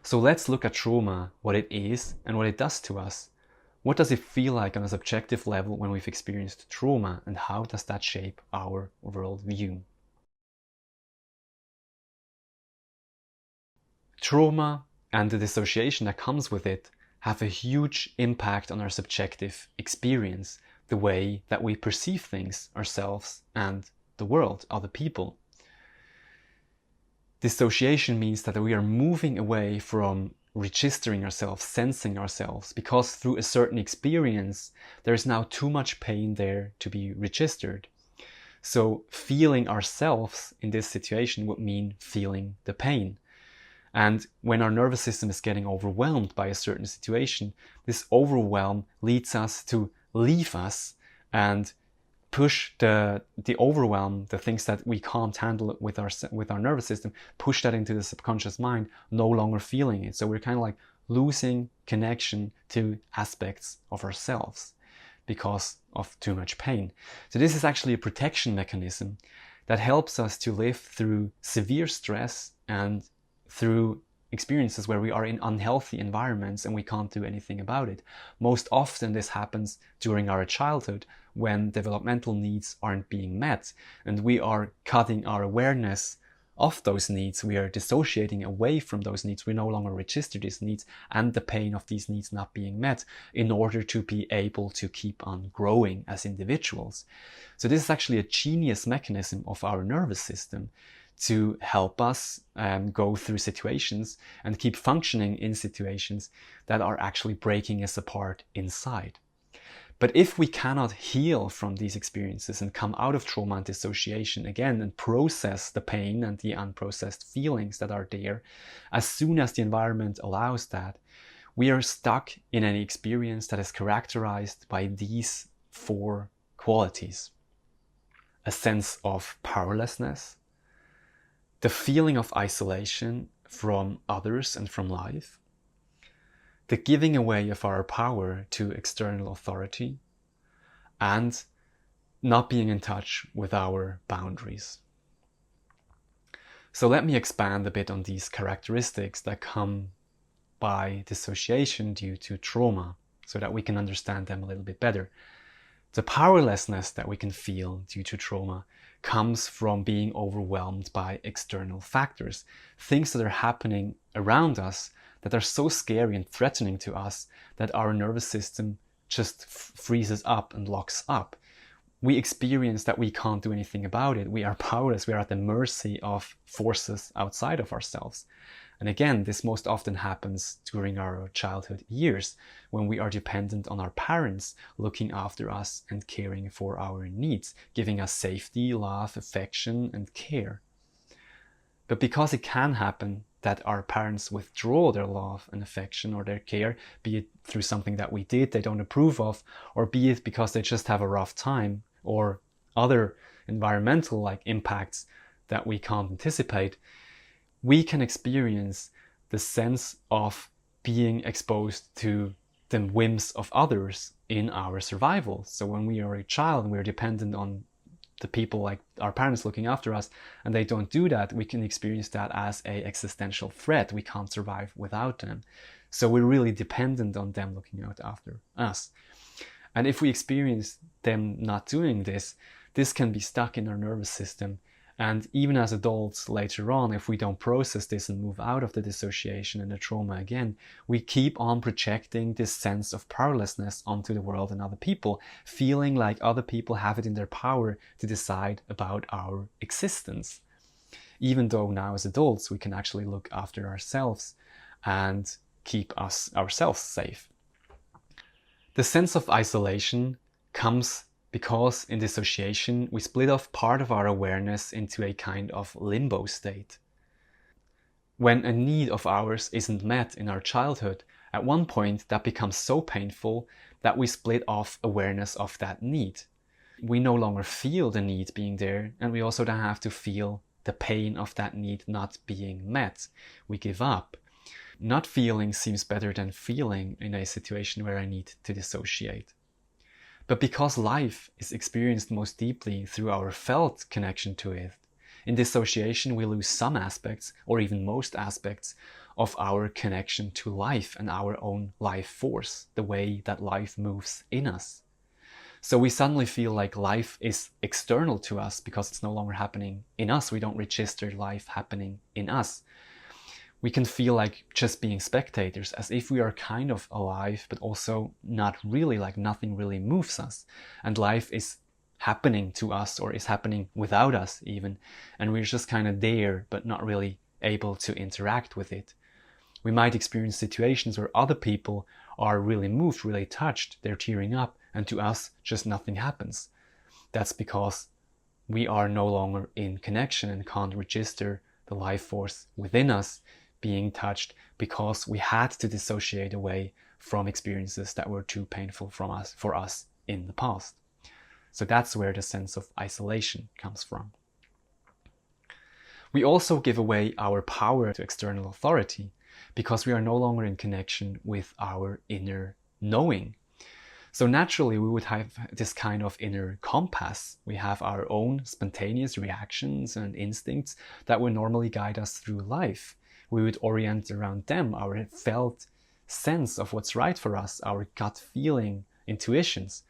So let's look at trauma, what it is and what it does to us. What does it feel like on a subjective level when we've experienced trauma, and how does that shape our worldview? Trauma and the dissociation that comes with it have a huge impact on our subjective experience, the way that we perceive things, ourselves and the world, other people. Dissociation means that we are moving away from registering ourselves, sensing ourselves, because through a certain experience, there is now too much pain there to be registered. So feeling ourselves in this situation would mean feeling the pain. And when our nervous system is getting overwhelmed by a certain situation, this overwhelm leads us to leave us and push the overwhelm, the things that we can't handle with our nervous system, push that into the subconscious mind, no longer feeling it. So we're kind of like losing connection to aspects of ourselves because of too much pain. So this is actually a protection mechanism that helps us to live through severe stress and through experiences where we are in unhealthy environments and we can't do anything about it. Most often this happens during our childhood, when developmental needs aren't being met and we are cutting our awareness of those needs. We are dissociating away from those needs. We no longer register these needs and the pain of these needs not being met in order to be able to keep on growing as individuals. So this is actually a genius mechanism of our nervous system to help us go through situations and keep functioning in situations that are actually breaking us apart inside. But if we cannot heal from these experiences and come out of trauma and dissociation again and process the pain and the unprocessed feelings that are there, as soon as the environment allows that, we are stuck in an experience that is characterized by these four qualities: a sense of powerlessness, the feeling of isolation from others and from life, the giving away of our power to external authority, and not being in touch with our boundaries. So let me expand a bit on these characteristics that come by dissociation due to trauma, so that we can understand them a little bit better. The powerlessness that we can feel due to trauma comes from being overwhelmed by external factors, things that are happening around us that are so scary and threatening to us that our nervous system just freezes up and locks up. We experience that we can't do anything about it. We are powerless. We are at the mercy of forces outside of ourselves. And again, this most often happens during our childhood years, when we are dependent on our parents looking after us and caring for our needs, giving us safety, love, affection, and care. But because it can happen that our parents withdraw their love and affection or their care, be it through something that we did they don't approve of, or be it because they just have a rough time, or other environmental impacts that we can't anticipate, we can experience the sense of being exposed to the whims of others in our survival. So when we are a child and we're dependent on the people like our parents looking after us, and they don't do that, we can experience that as an existential threat. We can't survive without them. So we're really dependent on them looking out after us. And if we experience them not doing this, this can be stuck in our nervous system. And even as adults later on, if we don't process this and move out of the dissociation and the trauma again, we keep on projecting this sense of powerlessness onto the world and other people, feeling like other people have it in their power to decide about our existence. Even though now as adults, we can actually look after ourselves and keep ourselves safe. The sense of isolation comes because in dissociation, we split off part of our awareness into a kind of limbo state. When a need of ours isn't met in our childhood, at one point that becomes so painful that we split off awareness of that need. We no longer feel the need being there, and we also don't have to feel the pain of that need not being met. We give up. Not feeling seems better than feeling in a situation where I need to dissociate. But because life is experienced most deeply through our felt connection to it, in dissociation we lose some aspects, or even most aspects, of our connection to life and our own life force, the way that life moves in us. So we suddenly feel like life is external to us because it's no longer happening in us. We don't register life happening in us. We can feel like just being spectators, as if we are kind of alive, but also not really, like nothing really moves us. And life is happening to us, or is happening without us even. And we're just kind of there, but not really able to interact with it. We might experience situations where other people are really moved, really touched, they're tearing up, and to us, just nothing happens. That's because we are no longer in connection and can't register the life force within us being touched, because we had to dissociate away from experiences that were too painful for us in the past. So that's where the sense of isolation comes from. We also give away our power to external authority because we are no longer in connection with our inner knowing. So naturally, we would have this kind of inner compass. We have our own spontaneous reactions and instincts that would normally guide us through life. We would orient around them, our felt sense of what's right for us, our gut feeling, intuitions.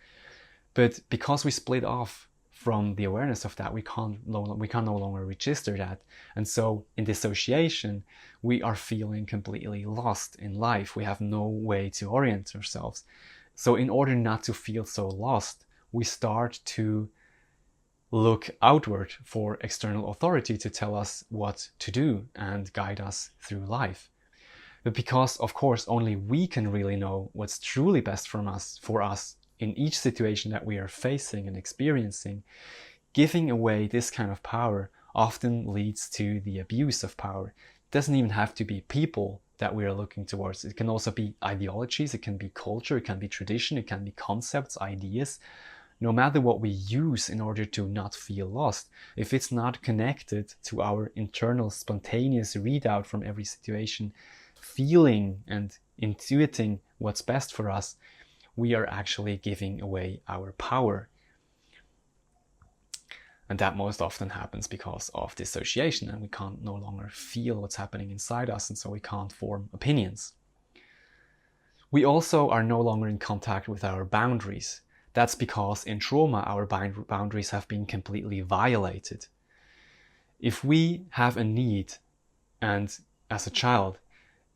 But because we split off from the awareness of that, we can no longer register that. And so in dissociation, we are feeling completely lost in life. We have no way to orient ourselves. So in order not to feel so lost, we start to look outward for external authority to tell us what to do and guide us through life. But because, of course, only we can really know what's truly best for us in each situation that we are facing and experiencing, giving away this kind of power often leads to the abuse of power. It doesn't even have to be people that we are looking towards. It can also be ideologies, it can be culture, it can be tradition, it can be concepts, ideas. No matter what we use in order to not feel lost, if it's not connected to our internal spontaneous readout from every situation, feeling and intuiting what's best for us, we are actually giving away our power. And that most often happens because of dissociation, and we can't no longer feel what's happening inside us, and so we can't form opinions. We also are no longer in contact with our boundaries. That's because in trauma, our boundaries have been completely violated. If we have a need, and as a child,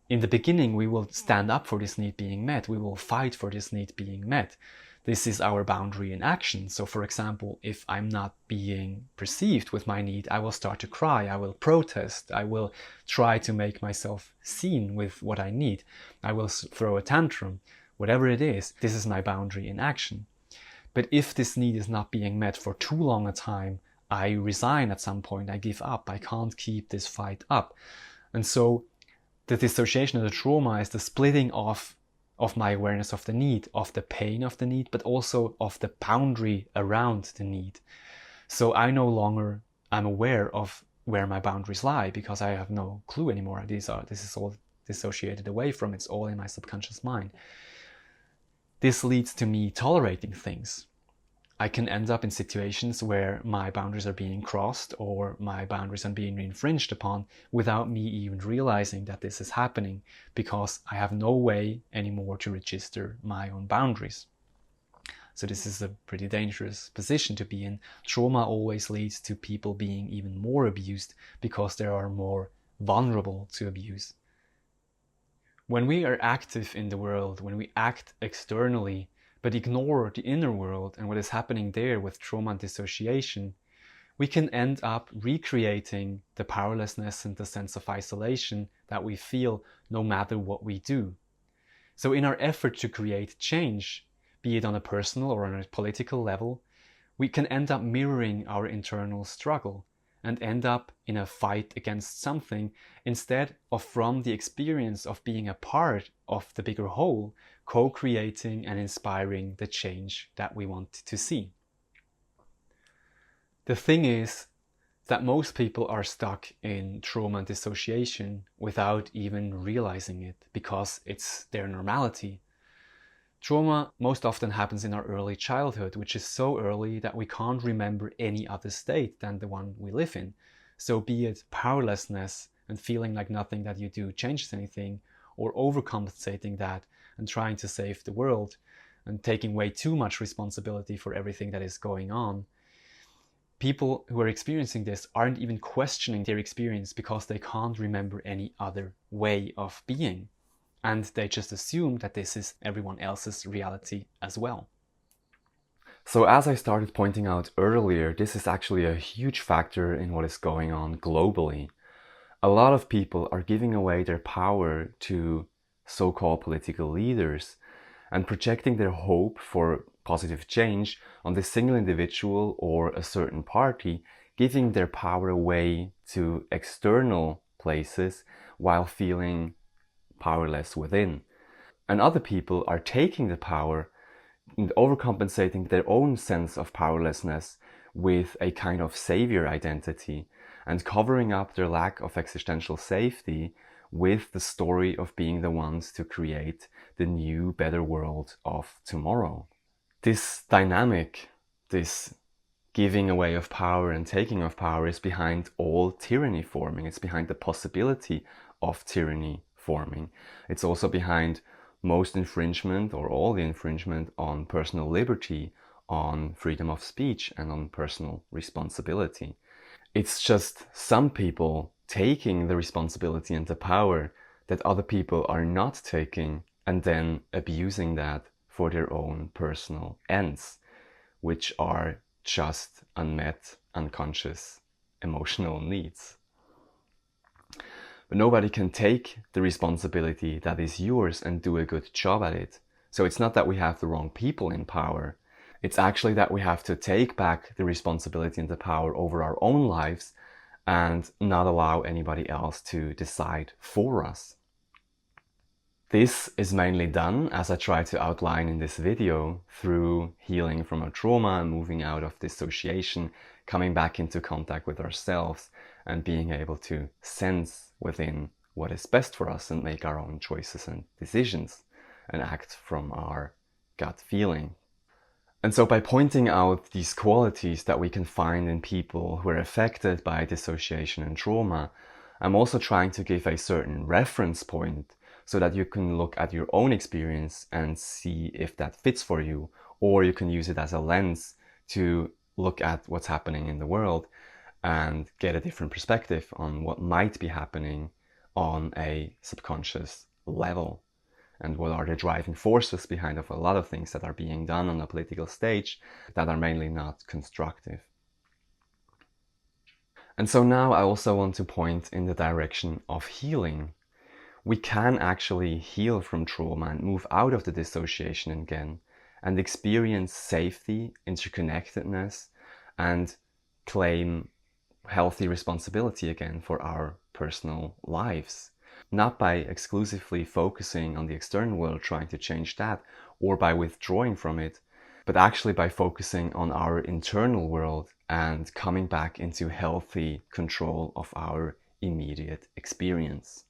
in the beginning, we will stand up for this need being met. We will fight for this need being met. This is our boundary in action. So for example, if I'm not being perceived with my need, I will start to cry, I will protest, I will try to make myself seen with what I need. I will throw a tantrum, whatever it is. This is my boundary in action. But if this need is not being met for too long a time, I resign at some point, I give up, I can't keep this fight up. And so the dissociation of the trauma is the splitting off of my awareness of the need, of the pain of the need, but also of the boundary around the need. So I no longer am aware of where my boundaries lie because I have no clue anymore. This is all dissociated away from, it's all in my subconscious mind. This leads to me tolerating things. I can end up in situations where my boundaries are being crossed or my boundaries are being infringed upon without me even realizing that this is happening because I have no way anymore to register my own boundaries. So this is a pretty dangerous position to be in. Trauma always leads to people being even more abused because they are more vulnerable to abuse. When we are active in the world, when we act externally, but ignore the inner world and what is happening there with trauma and dissociation, we can end up recreating the powerlessness and the sense of isolation that we feel no matter what we do. So in our effort to create change, be it on a personal or on a political level, we can end up mirroring our internal struggle and end up in a fight against something instead of from the experience of being a part of the bigger whole, co-creating and inspiring the change that we want to see. The thing is that most people are stuck in trauma and dissociation without even realizing it because it's their normality. Trauma most often happens in our early childhood, which is so early that we can't remember any other state than the one we live in. So be it powerlessness, and feeling like nothing that you do changes anything, or overcompensating that and trying to save the world and taking way too much responsibility for everything that is going on. People who are experiencing this aren't even questioning their experience because they can't remember any other way of being. And they just assume that this is everyone else's reality as well. So as I started pointing out earlier, this is actually a huge factor in what is going on globally. A lot of people are giving away their power to so-called political leaders and projecting their hope for positive change on this single individual or a certain party, giving their power away to external places while feeling powerless within. And other people are taking the power and overcompensating their own sense of powerlessness with a kind of savior identity and covering up their lack of existential safety with the story of being the ones to create the new, better world of tomorrow. This dynamic, this giving away of power and taking of power is behind all tyranny forming. It's behind the possibility of tyranny forming. It's also behind most infringement or all the infringement on personal liberty, on freedom of speech, and on personal responsibility. It's just some people taking the responsibility and the power that other people are not taking and then abusing that for their own personal ends, which are just unmet, unconscious, emotional needs. But nobody can take the responsibility that is yours and do a good job at it. So it's not that we have the wrong people in power. It's actually that we have to take back the responsibility and the power over our own lives and not allow anybody else to decide for us. This is mainly done, as I try to outline in this video, through healing from our trauma and moving out of dissociation, coming back into contact with ourselves and being able to sense within what is best for us and make our own choices and decisions and act from our gut feeling. And so by pointing out these qualities that we can find in people who are affected by dissociation and trauma, I'm also trying to give a certain reference point so that you can look at your own experience and see if that fits for you, or you can use it as a lens to look at what's happening in the world and get a different perspective on what might be happening on a subconscious level. And what are the driving forces behind of a lot of things that are being done on the political stage that are mainly not constructive. And so now I also want to point in the direction of healing. We can actually heal from trauma and move out of the dissociation again and experience safety, interconnectedness, and claim healthy responsibility again for our personal lives. Not by exclusively focusing on the external world, trying to change that, or by withdrawing from it, but actually by focusing on our internal world and coming back into healthy control of our immediate experience.